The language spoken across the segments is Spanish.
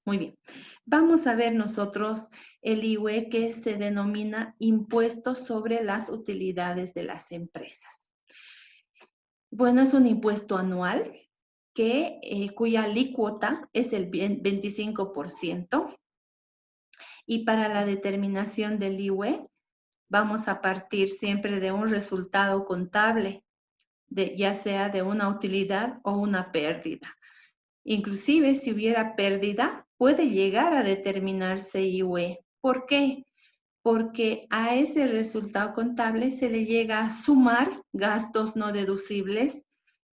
Muy bien. Vamos a ver nosotros el IVE que se denomina impuesto sobre las utilidades de las empresas. Bueno, es un impuesto anual cuya alícuota es el 25%. Y para la determinación del IVE, vamos a partir siempre de un resultado contable, ya sea de una utilidad o una pérdida. Inclusive, si hubiera pérdida, puede llegar a determinarse IVE. ¿Por qué? Porque a ese resultado contable se le llega a sumar gastos no deducibles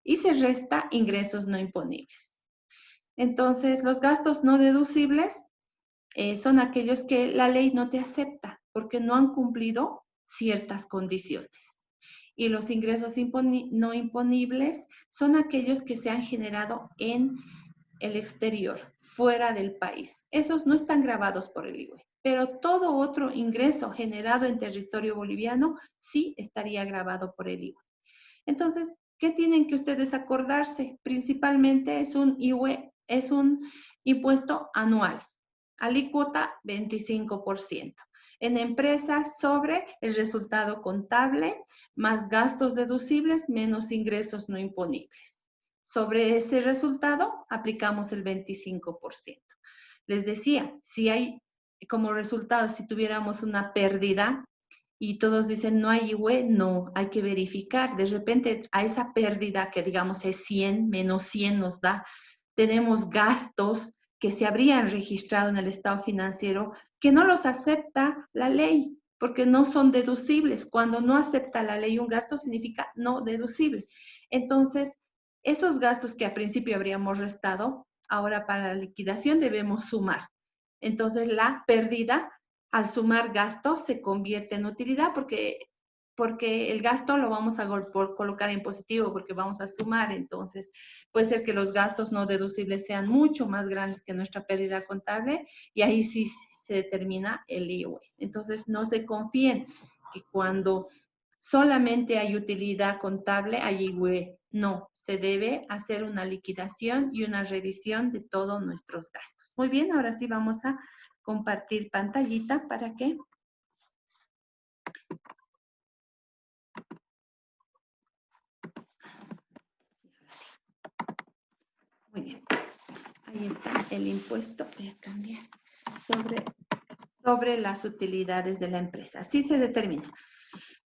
y se resta ingresos no imponibles. Entonces, los gastos no deducibles son aquellos que la ley no te acepta porque no han cumplido ciertas condiciones. Y los ingresos no imponibles son aquellos que se han generado en el exterior, fuera del país. Esos no están grabados por el IVE, pero todo otro ingreso generado en territorio boliviano sí estaría grabado por el IVE. Entonces, ¿qué tienen que ustedes acordarse? Principalmente es un IVE, es un impuesto anual, alícuota 25%. En empresas sobre el resultado contable, más gastos deducibles, menos ingresos no imponibles. Sobre ese resultado, aplicamos el 25%. Les decía, si hay como resultado, si tuviéramos una pérdida y todos dicen no hay IVE, no, hay que verificar. De repente a esa pérdida que digamos es 100, menos 100 nos da, tenemos gastos que se habrían registrado en el estado financiero que no los acepta la ley porque no son deducibles. Cuando no acepta la ley un gasto significa no deducible. Entonces, esos gastos que al principio habríamos restado, ahora para la liquidación debemos sumar. Entonces, la pérdida al sumar gastos se convierte en utilidad porque el gasto lo vamos a colocar en positivo porque vamos a sumar. Entonces, puede ser que los gastos no deducibles sean mucho más grandes que nuestra pérdida contable y ahí sí se determina el IVE. Entonces, no se confíen que cuando solamente hay utilidad contable, hay IVE. No, se debe hacer una liquidación y una revisión de todos nuestros gastos. Muy bien, ahora sí vamos a compartir pantallita para que muy bien. Ahí está el impuesto. Voy a cambiar sobre las utilidades de la empresa. Así se determina.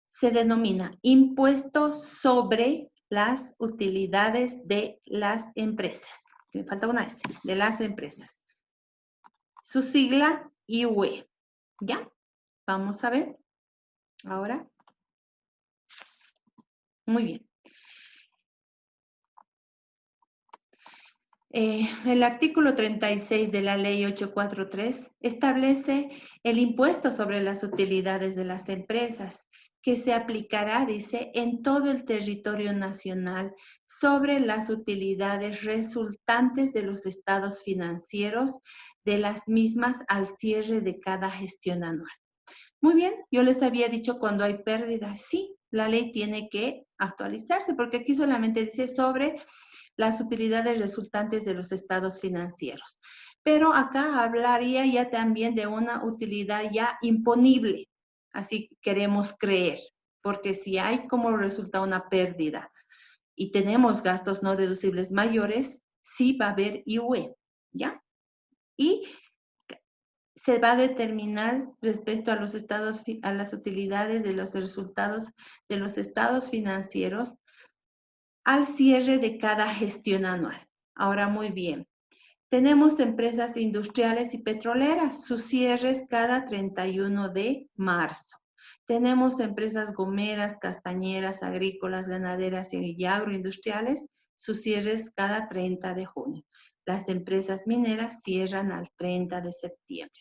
Se denomina impuesto sobre las utilidades de las empresas. Me falta una S, de las empresas. Su sigla IVE. ¿Ya? Vamos a ver. Ahora. Muy bien. El artículo 36 de la ley 843 establece el impuesto sobre las utilidades de las empresas que se aplicará, dice, en todo el territorio nacional sobre las utilidades resultantes de los estados financieros de las mismas al cierre de cada gestión anual. Muy bien, yo les había dicho cuando hay pérdidas, sí, la ley tiene que actualizarse porque aquí solamente dice sobre las utilidades resultantes de los estados financieros. Pero acá hablaría ya también de una utilidad ya imponible, así queremos creer, porque si hay como resultado una pérdida y tenemos gastos no deducibles mayores, sí va a haber IVE, ¿ya? Y se va a determinar respecto a los estados, a las utilidades de los resultados de los estados financieros al cierre de cada gestión anual. Ahora, muy bien. Tenemos empresas industriales y petroleras, sus cierres cada 31 de marzo. Tenemos empresas gomeras, castañeras, agrícolas, ganaderas y agroindustriales, sus cierres cada 30 de junio. Las empresas mineras cierran al 30 de septiembre.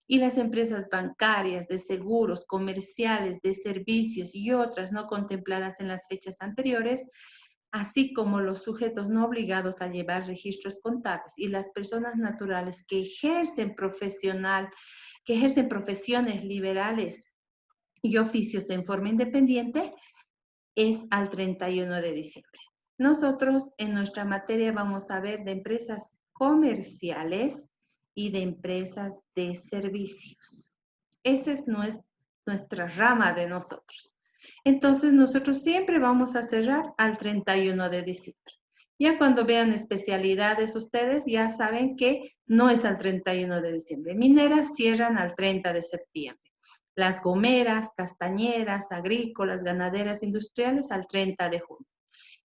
Y las empresas bancarias, de seguros, comerciales, de servicios y otras no contempladas en las fechas anteriores, así como los sujetos no obligados a llevar registros contables y las personas naturales que ejercen profesiones liberales y oficios en forma independiente, es al 31 de diciembre. Nosotros en nuestra materia vamos a ver de empresas comerciales y de empresas de servicios. Esa es nuestra rama de nosotros. Entonces, nosotros siempre vamos a cerrar al 31 de diciembre. Ya cuando vean especialidades ustedes, ya saben que no es al 31 de diciembre. Mineras cierran al 30 de septiembre. Las gomeras, castañeras, agrícolas, ganaderas, industriales al 30 de junio.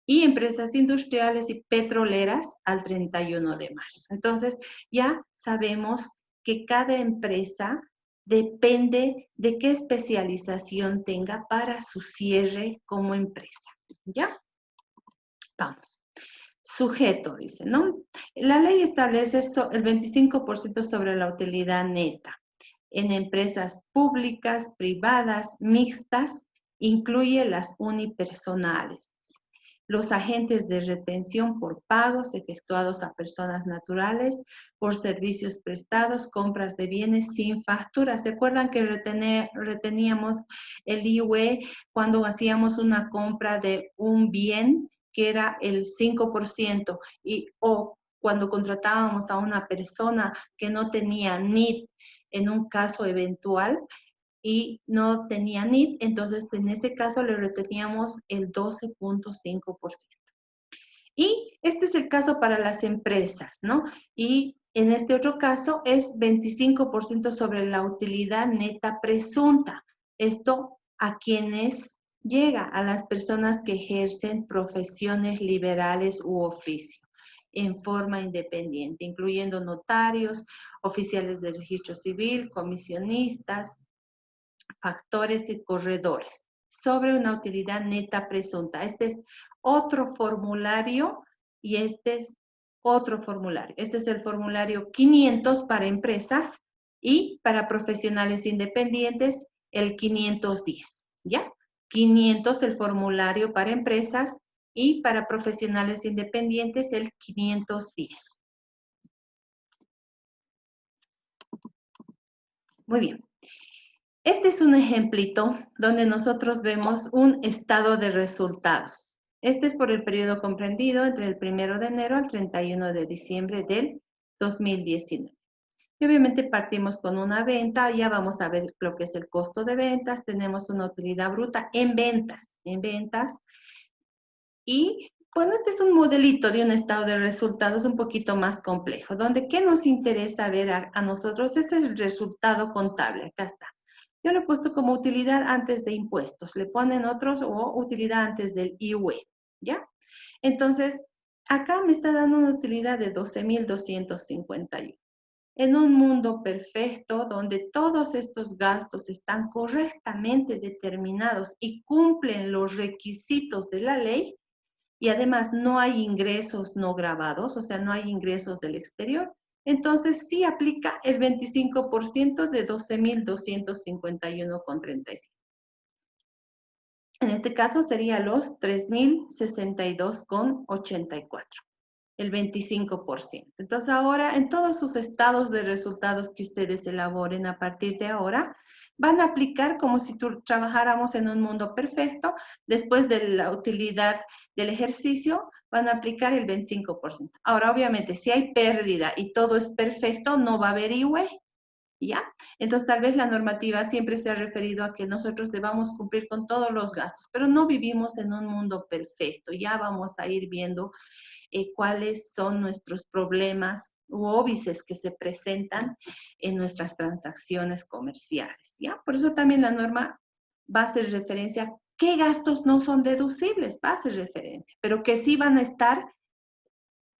Y empresas industriales y petroleras al 31 de marzo. Entonces, ya sabemos que cada empresa depende de qué especialización tenga para su cierre como empresa. ¿Ya? Vamos. Sujeto, dice, ¿no? La ley establece el 25% sobre la utilidad neta. En empresas públicas, privadas, mixtas, incluye las unipersonales. Los agentes de retención por pagos efectuados a personas naturales, por servicios prestados, compras de bienes sin factura. ¿Se acuerdan que reteníamos el IUE cuando hacíamos una compra de un bien que era el 5% o cuando contratábamos a una persona que no tenía NIT en un caso eventual? Y no tenía NIT, entonces en ese caso le reteníamos el 12.5%. Y este es el caso para las empresas, ¿no? Y en este otro caso es 25% sobre la utilidad neta presunta. Esto a quienes llega, a las personas que ejercen profesiones liberales u oficio en forma independiente, incluyendo notarios, oficiales de registro civil, comisionistas, factores y corredores, sobre una utilidad neta presunta. Este es otro formulario y este es otro formulario. Este es el formulario 500 para empresas y para profesionales independientes el 510, ¿ya? 500 el formulario para empresas y para profesionales independientes el 510. Muy bien. Este es un ejemplito donde nosotros vemos un estado de resultados. Este es por el periodo comprendido entre el 1 de enero al 31 de diciembre del 2019. Y obviamente partimos con una venta, ya vamos a ver lo que es el costo de ventas, tenemos una utilidad bruta en ventas, y bueno, este es un modelito de un estado de resultados un poquito más complejo, donde ¿qué nos interesa ver a nosotros? Este es el resultado contable, acá está. Yo lo he puesto como utilidad antes de impuestos, le ponen otros o utilidad antes del IUE, ¿ya? Entonces, acá me está dando una utilidad de 12.251. En un mundo perfecto, donde todos estos gastos están correctamente determinados y cumplen los requisitos de la ley, y además no hay ingresos no grabados, o sea, no hay ingresos del exterior, entonces sí aplica el 25% de 12.251,37. En este caso sería los 3.062,84, el 25%. Entonces ahora en todos sus estados de resultados que ustedes elaboren a partir de ahora, van a aplicar como si trabajáramos en un mundo perfecto. Después de la utilidad del ejercicio, van a aplicar el 25%. Ahora, obviamente, si hay pérdida y todo es perfecto, no va a haber IUE, ¿ya? Entonces, tal vez la normativa siempre se ha referido a que nosotros debamos cumplir con todos los gastos, pero no vivimos en un mundo perfecto. Ya vamos a ir viendo cuáles son nuestros problemas u óbices que se presentan en nuestras transacciones comerciales, ¿ya? Por eso también la norma va a hacer referencia a qué gastos no son deducibles, va a hacer referencia, pero que sí van a estar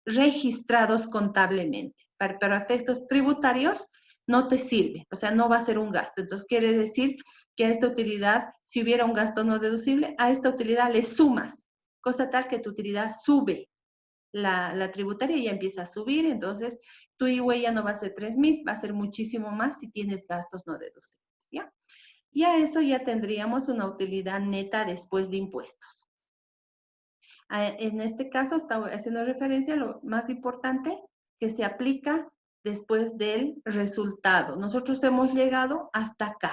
registrados contablemente. Para efectos tributarios no te sirve, o sea, no va a ser un gasto. Entonces, quiere decir que a esta utilidad, si hubiera un gasto no deducible, a esta utilidad le sumas, cosa tal que tu utilidad sube. La tributaria ya empieza a subir, entonces tu IUE ya no va a ser 3.000, va a ser muchísimo más si tienes gastos no deducibles, ¿ya? Y a eso ya tendríamos una utilidad neta después de impuestos. En este caso, estamos haciendo referencia a lo más importante que se aplica después del resultado. Nosotros hemos llegado hasta acá.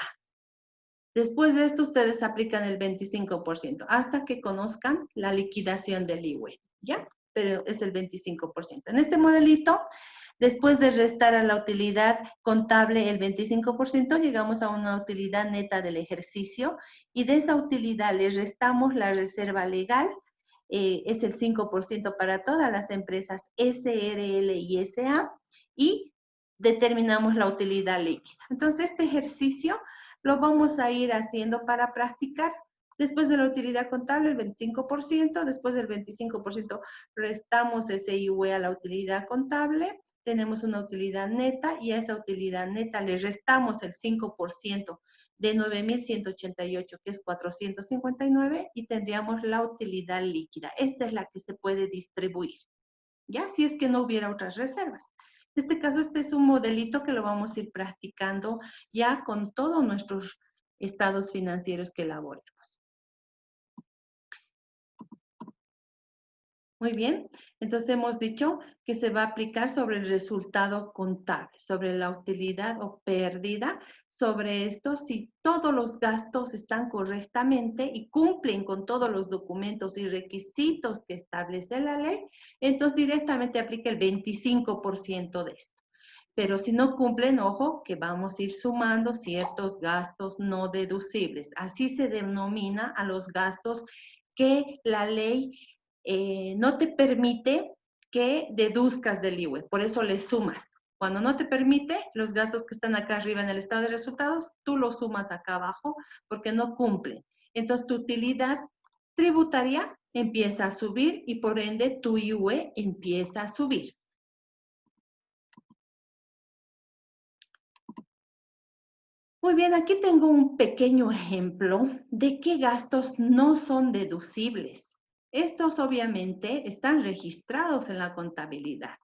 Después de esto, ustedes aplican el 25%, hasta que conozcan la liquidación del IUE, ¿ya? Pero es el 25%. En este modelito Después de restar a la utilidad contable el 25%, llegamos a una utilidad neta del ejercicio y de esa utilidad le restamos la reserva legal, es el 5% para todas las empresas SRL y SA y determinamos la utilidad líquida. Entonces, este ejercicio lo vamos a ir haciendo para practicar. Después de la utilidad contable, el 25%, después del 25% restamos ese IUE a la utilidad contable, tenemos una utilidad neta y a esa utilidad neta le restamos el 5% de 9.188, que es 459, y tendríamos la utilidad líquida. Esta es la que se puede distribuir, ¿ya? Si es que no hubiera otras reservas. En este caso, este es un modelito que lo vamos a ir practicando ya con todos nuestros estados financieros que elaboremos. Muy bien, entonces hemos dicho que se va a aplicar sobre el resultado contable, sobre la utilidad o pérdida, sobre esto si todos los gastos están correctamente y cumplen con todos los documentos y requisitos que establece la ley, entonces directamente aplica el 25% de esto. Pero si no cumplen, ojo, que vamos a ir sumando ciertos gastos no deducibles. Así se denomina a los gastos que la ley no te permite que deduzcas del IWE, por eso le sumas. Cuando no te permite, los gastos que están acá arriba en el estado de resultados, tú los sumas acá abajo porque no cumplen. Entonces, tu utilidad tributaria empieza a subir y por ende tu IWE empieza a subir. Muy bien, aquí tengo un pequeño ejemplo de qué gastos no son deducibles. Estos obviamente están registrados en la contabilidad.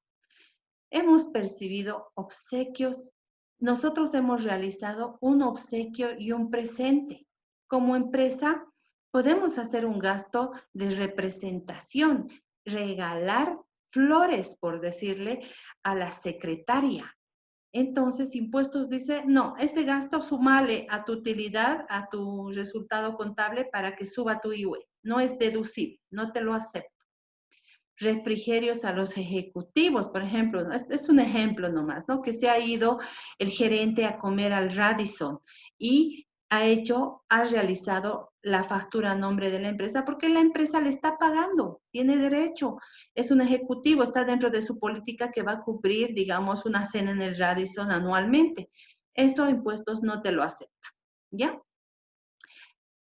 Hemos percibido obsequios. Nosotros hemos realizado un obsequio y un presente. Como empresa, podemos hacer un gasto de representación, regalar flores, por decirle, a la secretaria. Entonces, impuestos dice, no, ese gasto sumale a tu utilidad, a tu resultado contable para que suba tu IUE. No es deducible, no te lo acepto. Refrigerios a los ejecutivos, por ejemplo, ¿no? Es un ejemplo nomás, ¿no? Que se ha ido el gerente a comer al Radisson y ha realizado la factura a nombre de la empresa porque la empresa le está pagando, tiene derecho, es un ejecutivo, está dentro de su política que va a cubrir, digamos, una cena en el Radisson anualmente. Eso impuestos no te lo acepta, ¿ya?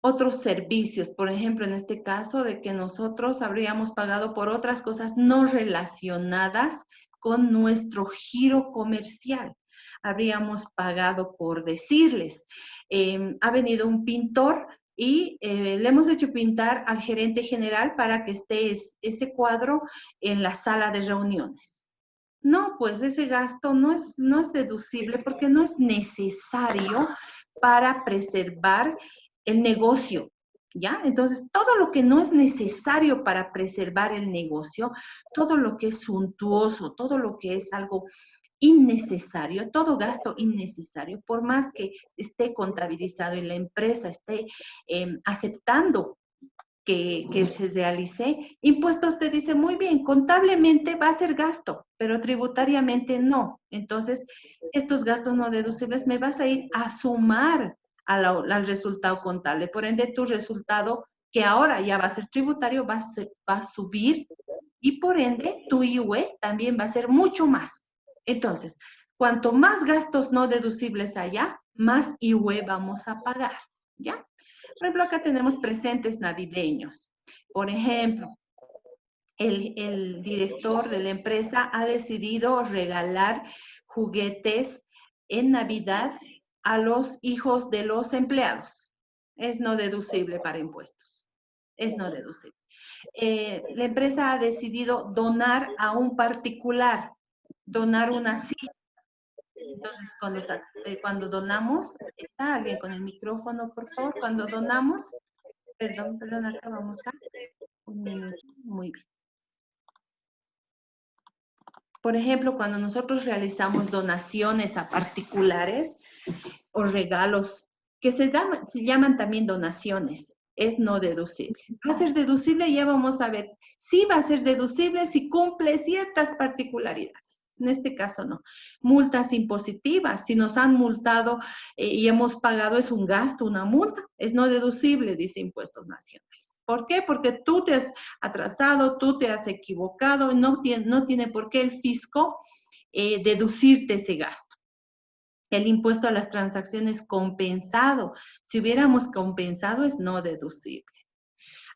Otros servicios, por ejemplo, en este caso de que nosotros habríamos pagado por otras cosas no relacionadas con nuestro giro comercial. Habríamos pagado por decirles, ha venido un pintor y le hemos hecho pintar al gerente general para que esté ese cuadro en la sala de reuniones. No, pues ese gasto no es deducible porque no es necesario para preservar el negocio, ¿ya? Entonces, todo lo que no es necesario para preservar el negocio, todo lo que es suntuoso, todo lo que es algo innecesario, todo gasto innecesario, por más que esté contabilizado y la empresa esté aceptando que se realice, impuestos te dice, muy bien, contablemente va a ser gasto, pero tributariamente no. Entonces, estos gastos no deducibles me vas a ir a sumar al resultado contable. Por ende, tu resultado, que ahora ya va a ser tributario, va a subir y por ende, tu IUE también va a ser mucho más. Entonces, cuanto más gastos no deducibles haya, más IUE vamos a pagar, ¿ya? Por ejemplo, acá tenemos presentes navideños. Por ejemplo, el director de la empresa ha decidido regalar juguetes en Navidad a los hijos de los empleados. Es no deducible para impuestos. Es no deducible. La empresa ha decidido donar a un particular, donar una silla. Entonces, cuando donamos, ¿está alguien con el micrófono, por favor? Cuando donamos, perdón, acá vamos a un minuto. Muy bien. Por ejemplo, cuando nosotros realizamos donaciones a particulares o regalos, que se llaman también donaciones, es no deducible. ¿Va a ser deducible? Ya vamos a ver. Sí va a ser deducible si cumple ciertas particularidades. En este caso no. Multas impositivas, si nos han multado y hemos pagado, es un gasto, una multa, es no deducible, dice Impuestos Nacionales. ¿Por qué? Porque tú te has atrasado, tú te has equivocado, no tiene por qué el fisco deducirte ese gasto. El impuesto a las transacciones compensado, si hubiéramos compensado, es no deducible.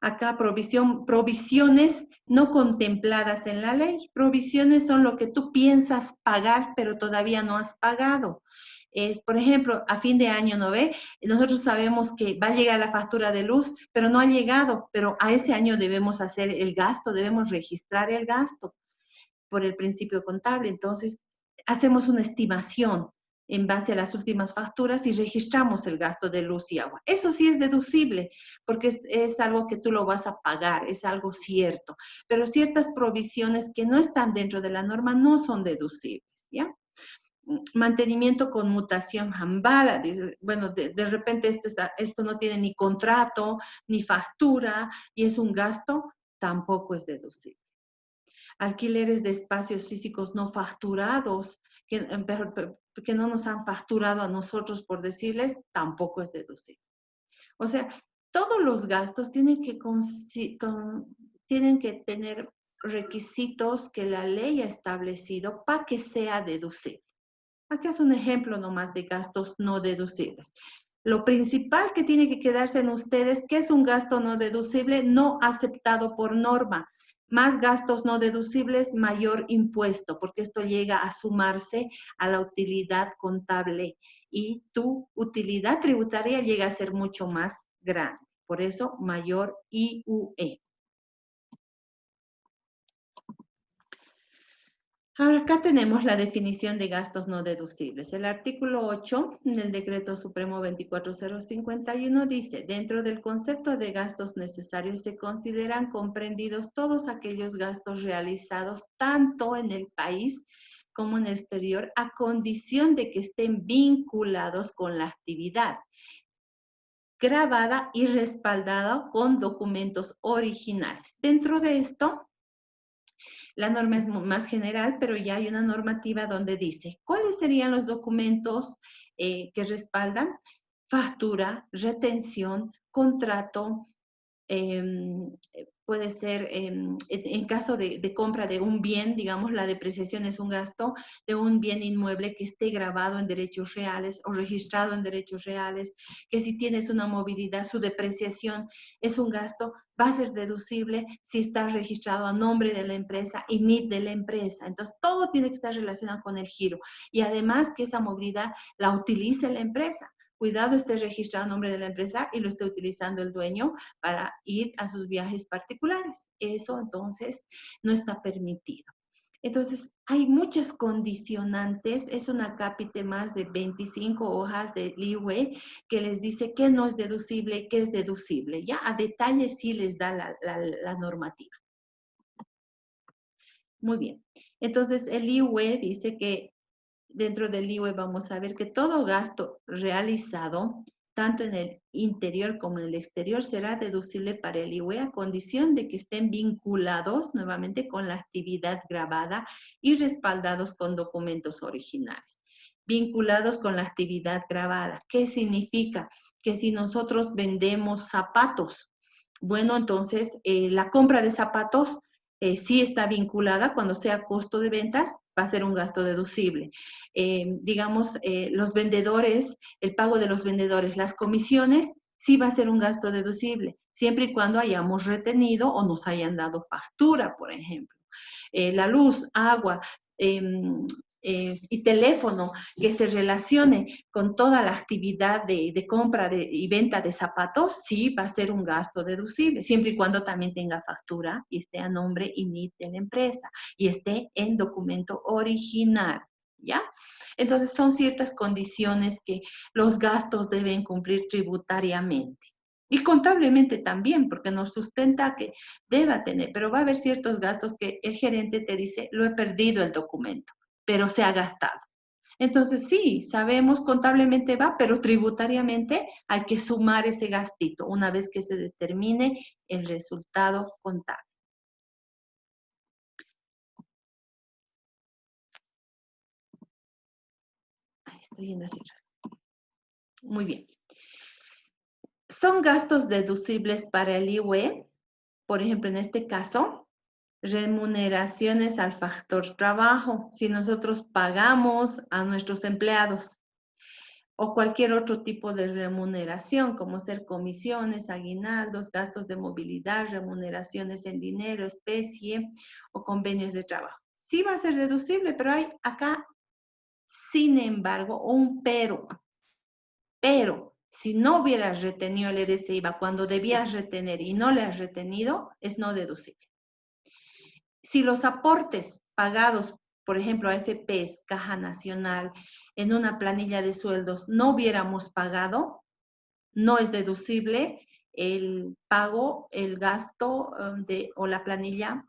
Acá provisiones no contempladas en la ley. Provisiones son lo que tú piensas pagar, pero todavía no has pagado. Por ejemplo, a fin de año, ¿no ve? Nosotros sabemos que va a llegar la factura de luz, pero no ha llegado, pero a ese año debemos hacer el gasto, debemos registrar el gasto por el principio contable. Entonces, hacemos una estimación en base a las últimas facturas y registramos el gasto de luz y agua. Eso sí es deducible, porque es algo que tú lo vas a pagar, es algo cierto. Pero ciertas provisiones que no están dentro de la norma no son deducibles, ¿ya? Mantenimiento con mutación jambala, dice, bueno, de repente esto no tiene ni contrato, ni factura, y es un gasto, tampoco es deducible. Alquileres de espacios físicos no facturados, que no nos han facturado a nosotros por decirles, tampoco es deducible. O sea, todos los gastos tienen que tener requisitos que la ley ha establecido para que sea deducible. Aquí es un ejemplo nomás de gastos no deducibles. Lo principal que tiene que quedarse en ustedes, ¿qué es un gasto no deducible? No aceptado por norma. Más gastos no deducibles, mayor impuesto, porque esto llega a sumarse a la utilidad contable y tu utilidad tributaria llega a ser mucho más grande. Por eso, mayor IUE. Ahora acá tenemos la definición de gastos no deducibles. El artículo 8 del Decreto Supremo 24051 dice, dentro del concepto de gastos necesarios se consideran comprendidos todos aquellos gastos realizados tanto en el país como en el exterior, a condición de que estén vinculados con la actividad grabada y respaldada con documentos originales. Dentro de esto, la norma es más general, pero ya hay una normativa donde dice cuáles serían los documentos que respaldan factura, retención, contrato, puede ser en caso de compra de un bien, digamos, la depreciación es un gasto de un bien inmueble que esté grabado en derechos reales o registrado en derechos reales, que si tienes una movilidad, su depreciación es un gasto, va a ser deducible si está registrado a nombre de la empresa y NIT de la empresa. Entonces, todo tiene que estar relacionado con el giro. Y además que esa movilidad la utilice la empresa. Cuidado, esté registrado a nombre de la empresa y lo esté utilizando el dueño para ir a sus viajes particulares. Eso entonces no está permitido. Entonces, hay muchas condicionantes, es una cápite más de 25 hojas de LIWE que les dice qué no es deducible, qué es deducible. Ya a detalle sí les da la normativa. Muy bien. Entonces, el LIWE dice que dentro del IWE vamos a ver que todo gasto realizado, tanto en el interior como en el exterior, será deducible para el IWE a condición de que estén vinculados nuevamente con la actividad grabada y respaldados con documentos originales. Vinculados con la actividad grabada. ¿Qué significa? Que si nosotros vendemos zapatos, bueno, entonces la compra de zapatos sí está vinculada cuando sea costo de ventas, va a ser un gasto deducible. Digamos, los vendedores, el pago de los vendedores, las comisiones, sí va a ser un gasto deducible, siempre y cuando hayamos retenido o nos hayan dado factura, por ejemplo. La luz, agua, y teléfono que se relacione con toda la actividad de compra y venta de zapatos, sí va a ser un gasto deducible, siempre y cuando también tenga factura y esté a nombre y NIT de la empresa y esté en documento original, ¿ya? Entonces son ciertas condiciones que los gastos deben cumplir tributariamente. Y contablemente también, porque nos sustenta que deba tener, pero va a haber ciertos gastos que el gerente te dice, lo he perdido el documento, pero se ha gastado. Entonces, sí, sabemos contablemente va, pero tributariamente hay que sumar ese gastito una vez que se determine el resultado contable. estoy en las cifras. Muy bien. Son gastos deducibles para el IUE, por ejemplo, en este caso, remuneraciones al factor trabajo, si nosotros pagamos a nuestros empleados, o cualquier otro tipo de remuneración, como ser comisiones, aguinaldos, gastos de movilidad, remuneraciones en dinero, especie o convenios de trabajo. Sí va a ser deducible, pero hay acá, sin embargo, un pero. Pero si no hubieras retenido el RCIVA cuando debías retener y no le has retenido, es no deducible. Si los aportes pagados, por ejemplo, a AFPs, Caja Nacional, en una planilla de sueldos no hubiéramos pagado, no es deducible el pago, el gasto o la planilla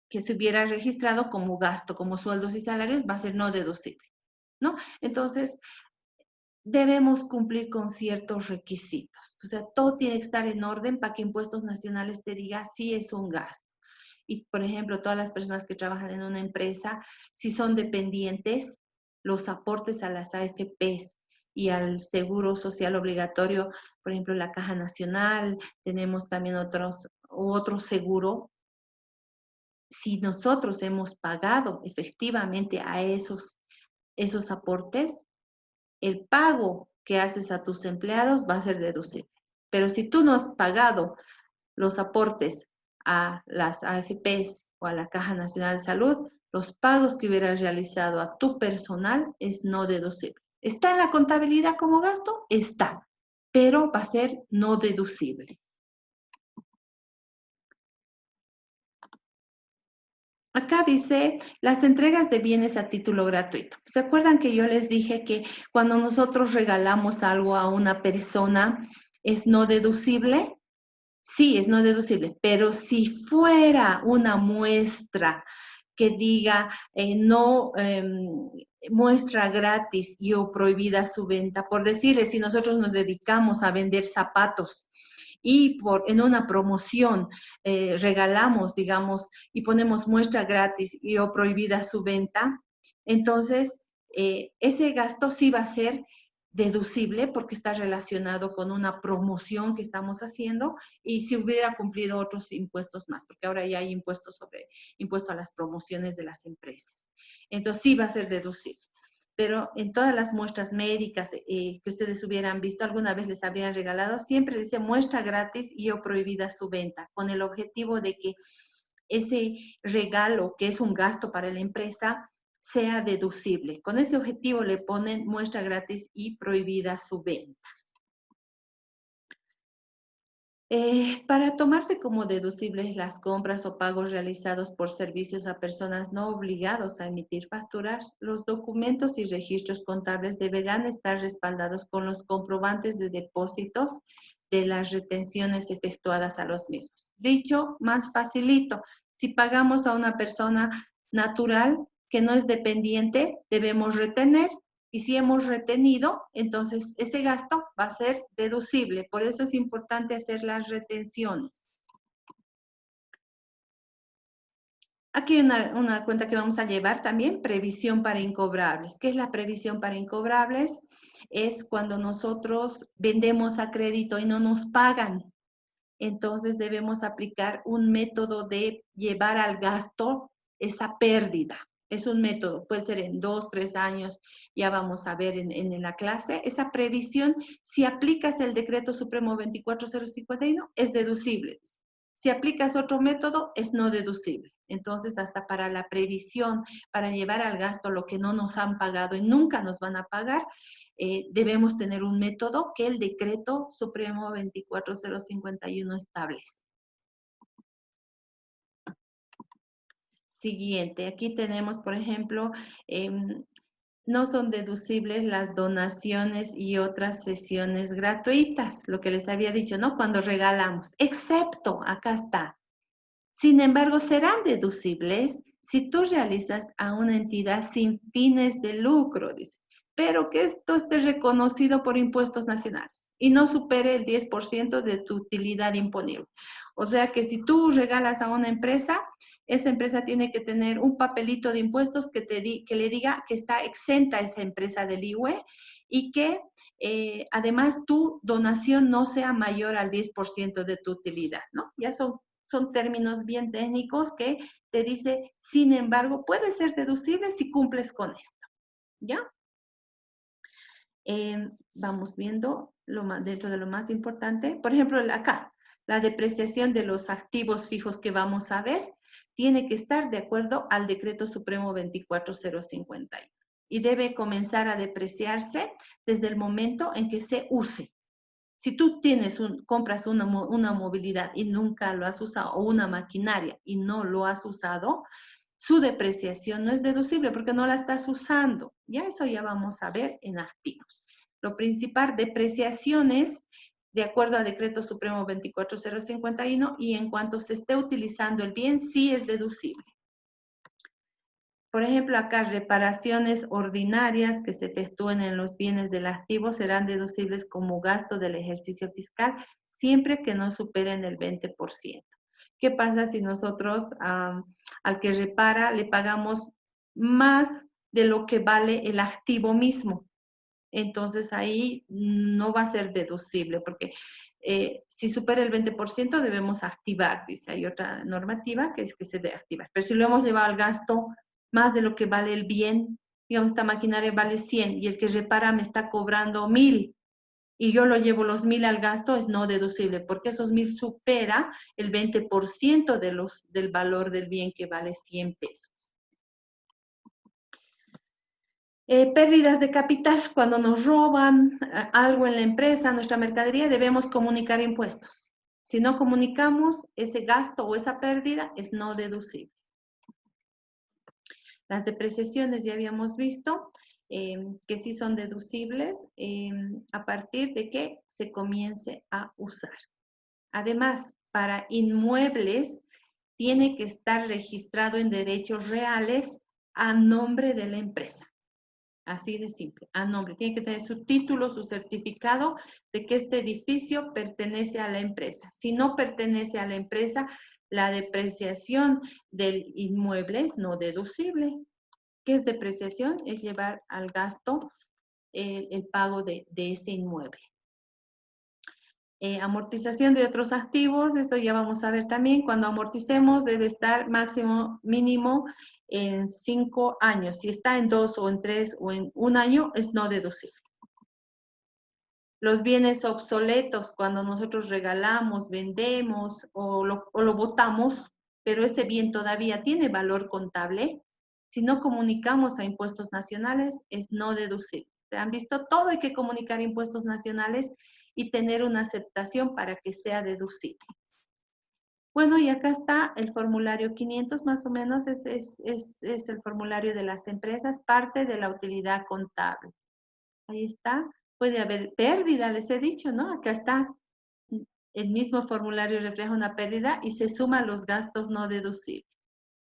que se hubiera registrado como gasto, como sueldos y salarios, va a ser no deducible, ¿no? Entonces, debemos cumplir con ciertos requisitos. O sea, todo tiene que estar en orden para que Impuestos Nacionales te diga si es un gasto. Y, por ejemplo, todas las personas que trabajan en una empresa, si son dependientes, los aportes a las AFPs y al seguro social obligatorio, por ejemplo, la Caja Nacional, tenemos también otro seguro. Si nosotros hemos pagado efectivamente a esos aportes, el pago que haces a tus empleados va a ser deducible. Pero si tú no has pagado los aportes a las AFPs o a la Caja Nacional de Salud, los pagos que hubieras realizado a tu personal es no deducible. ¿Está en la contabilidad como gasto? Está, pero va a ser no deducible. Acá dice las entregas de bienes a título gratuito. ¿Se acuerdan que yo les dije que cuando nosotros regalamos algo a una persona es no deducible? Sí, es no deducible, pero si fuera una muestra que diga no muestra gratis y o prohibida su venta, por decirles, si nosotros nos dedicamos a vender zapatos y en una promoción regalamos, digamos, y ponemos muestra gratis y o prohibida su venta, entonces ese gasto sí va a ser deducible porque está relacionado con una promoción que estamos haciendo y si hubiera cumplido otros impuestos más, porque ahora ya hay impuesto a las promociones de las empresas. Entonces sí va a ser deducible. Pero en todas las muestras médicas que ustedes hubieran visto, alguna vez les habrían regalado, siempre dice muestra gratis y o prohibida su venta, con el objetivo de que ese regalo, que es un gasto para la empresa, sea deducible. Con ese objetivo le ponen muestra gratis y prohibida su venta. Para tomarse como deducibles las compras o pagos realizados por servicios a personas no obligados a emitir facturas, los documentos y registros contables deberán estar respaldados con los comprobantes de depósitos de las retenciones efectuadas a los mismos. Dicho más facilito, si pagamos a una persona natural que no es dependiente, debemos retener. Y si hemos retenido, entonces ese gasto va a ser deducible. Por eso es importante hacer las retenciones. Aquí hay una cuenta que vamos a llevar también, previsión para incobrables. ¿Qué es la previsión para incobrables? Es cuando nosotros vendemos a crédito y no nos pagan. Entonces debemos aplicar un método de llevar al gasto esa pérdida. Es un método, puede ser en 2, 3 años, ya vamos a ver en la clase. Esa previsión, si aplicas el Decreto Supremo 24051, es deducible. Si aplicas otro método, es no deducible. Entonces, hasta para la previsión, para llevar al gasto lo que no nos han pagado y nunca nos van a pagar, debemos tener un método que el Decreto Supremo 24051 establece. Siguiente, aquí tenemos, por ejemplo, no son deducibles las donaciones y otras sesiones gratuitas, lo que les había dicho, ¿no? Cuando regalamos, excepto, acá está. Sin embargo, serán deducibles si tú realizas a una entidad sin fines de lucro, dice, pero que esto esté reconocido por impuestos nacionales y no supere el 10% de tu utilidad imponible. O sea que si tú regalas a una empresa, esa empresa tiene que tener un papelito de impuestos que le diga que está exenta esa empresa del IWE y que además tu donación no sea mayor al 10% de tu utilidad, ¿no? Ya son términos bien técnicos que te dice, sin embargo, puede ser deducible si cumples con esto, ¿ya? Vamos viendo dentro de lo más importante. Por ejemplo, acá, la depreciación de los activos fijos que vamos a ver tiene que estar de acuerdo al Decreto Supremo 24051 y debe comenzar a depreciarse desde el momento en que se use. Si tú compras una movilidad y nunca lo has usado, o una maquinaria y no lo has usado, su depreciación no es deducible porque no la estás usando. Ya eso ya vamos a ver en activos. Lo principal, depreciaciones de acuerdo a Decreto Supremo 24051 y en cuanto se esté utilizando el bien, sí es deducible. Por ejemplo, acá reparaciones ordinarias que se efectúen en los bienes del activo serán deducibles como gasto del ejercicio fiscal siempre que no superen el 20%. ¿Qué pasa si nosotros al que repara le pagamos más de lo que vale el activo mismo? Entonces ahí no va a ser deducible porque si supera el 20% debemos activar, dice, hay otra normativa que es que se debe activar. Pero si lo hemos llevado al gasto más de lo que vale el bien, digamos, esta maquinaria vale 100 y el que repara me está cobrando 1000 y yo lo llevo los 1000 al gasto, es no deducible, porque esos 1000 supera el 20% del valor del bien que vale 100 pesos. Pérdidas de capital, cuando nos roban algo en la empresa, nuestra mercadería, debemos comunicar impuestos. Si no comunicamos, ese gasto o esa pérdida es no deducible. Las depreciaciones ya habíamos visto que sí son deducibles a partir de que se comience a usar. Además, para inmuebles tiene que estar registrado en derechos reales a nombre de la empresa. Así de simple, a nombre. Tiene que tener su título, su certificado de que este edificio pertenece a la empresa. Si no pertenece a la empresa, la depreciación del inmueble es no deducible. ¿Qué es depreciación? Es llevar al gasto el pago de ese inmueble. Amortización de otros activos, esto ya vamos a ver también. Cuando amorticemos debe estar mínimo en 5 años. Si está en 2 o en 3 o en 1 año, es no deducible. Los bienes obsoletos, cuando nosotros regalamos, vendemos o lo botamos, pero ese bien todavía tiene valor contable, si no comunicamos a impuestos nacionales, es no deducible. ¿Se han visto? Todo hay que comunicar a impuestos nacionales y tener una aceptación para que sea deducible. Bueno, y acá está el formulario 500, más o menos es el formulario de las empresas, parte de la utilidad contable. Ahí está. Puede haber pérdida, les he dicho, ¿no? Acá está. El mismo formulario refleja una pérdida y se suman los gastos no deducibles.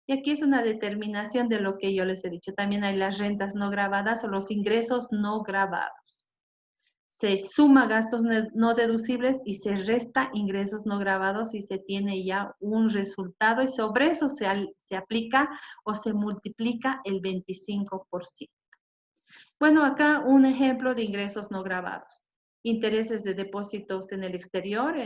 Y aquí es una determinación de lo que yo les he dicho. También hay las rentas no gravadas o los ingresos no gravados. Se suma gastos no deducibles y se resta ingresos no gravados y se tiene ya un resultado y sobre eso se aplica o se multiplica el 25%. Bueno, acá un ejemplo de ingresos no gravados. Intereses de depósitos en el exterior,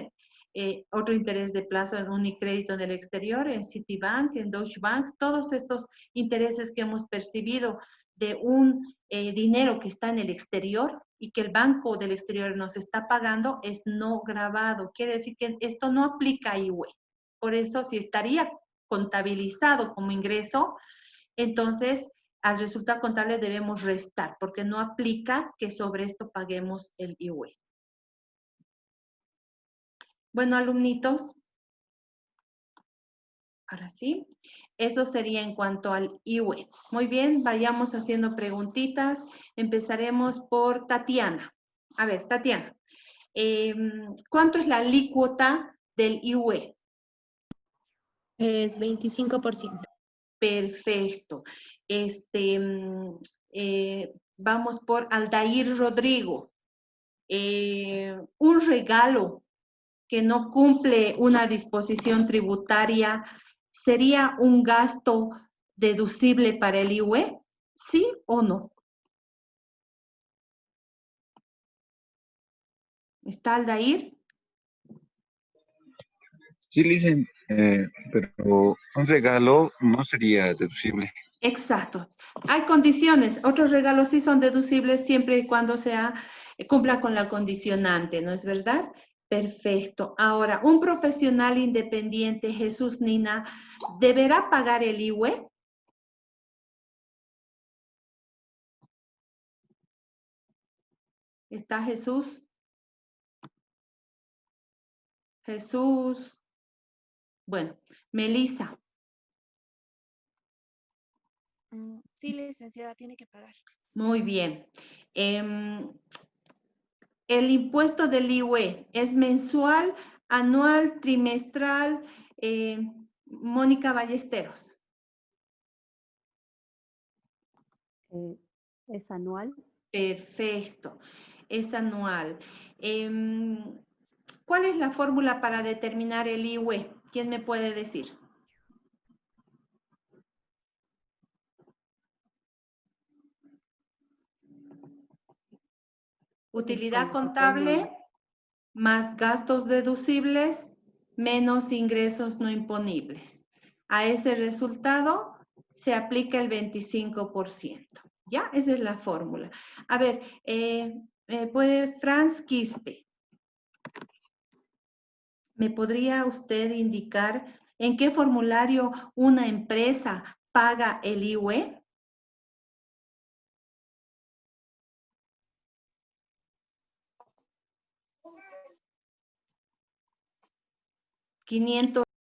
otro interés de plazo en Unicrédito en el exterior, en Citibank, en Deutsche Bank, todos estos intereses que hemos percibido de un dinero que está en el exterior y que el banco del exterior nos está pagando es no gravado. Quiere decir que esto no aplica a IWE. Por eso, si estaría contabilizado como ingreso, entonces al resultado contable debemos restar, porque no aplica que sobre esto paguemos el IWE. Bueno, alumnitos, ahora sí, eso sería en cuanto al IWE. Muy bien, vayamos haciendo preguntitas. Empezaremos por Tatiana. A ver, Tatiana, ¿cuánto es la alícuota del IWE? Es 25%. Perfecto. Vamos por Aldair Rodrigo. Un regalo que no cumple una disposición tributaria ¿sería un gasto deducible para el IUE? ¿Sí o no? ¿Está Aldair? Sí, dicen, pero un regalo no sería deducible. Exacto. Hay condiciones. Otros regalos sí son deducibles siempre y cuando cumpla con la condicionante, ¿no es verdad? Perfecto. Ahora, un profesional independiente, Jesús Nina, ¿deberá pagar el IUE? ¿Está Jesús? Jesús. Bueno, Melissa. Sí, licenciada, tiene que pagar. Muy bien. El impuesto del IUE es mensual, anual, trimestral. Mónica Ballesteros. Es anual. Perfecto, es anual. ¿Cuál es la fórmula para determinar el IUE? ¿Quién me puede decir? Utilidad contable más gastos deducibles menos ingresos no imponibles. A ese resultado se aplica el 25%. ¿Ya? Esa es la fórmula. A ver, puede Franz Quispe. ¿Me podría usted indicar en qué formulario una empresa paga el IUE? 500